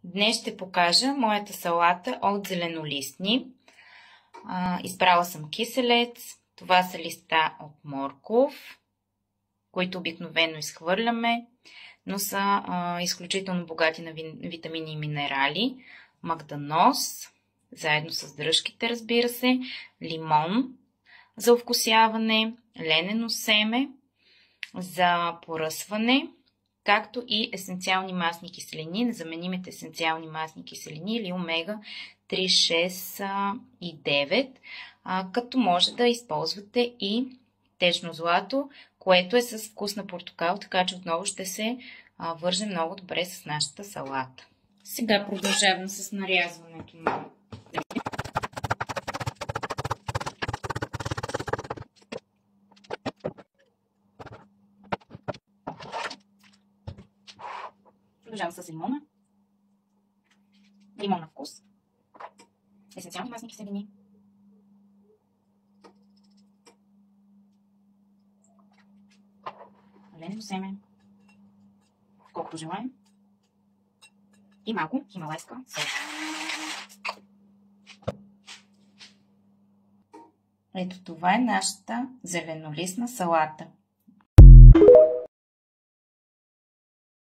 Днес ще покажа моята салата от зеленолистни. Избрала съм киселец. Това са листа от морков, които обикновено изхвърляме, но са изключително богати на витамини и минерали. Магданоз, заедно с дръжките, разбира се, лимон за овкусяване, ленено семе за поръсване, както и есенциални масни киселини, незаменимите есенциални масни киселини или омега 3, 6 и 9, като може да използвате и течно злато, което е с вкус на портокал, така че отново ще се върже много добре с нашата салата. Сега продължавам с нарязването на продължавам с лимона, лимон на вкус, есенциални масни киселини, ленено семе, колкото желаем, и малко хималайска сол. Ето това е нашата зеленолистна салата.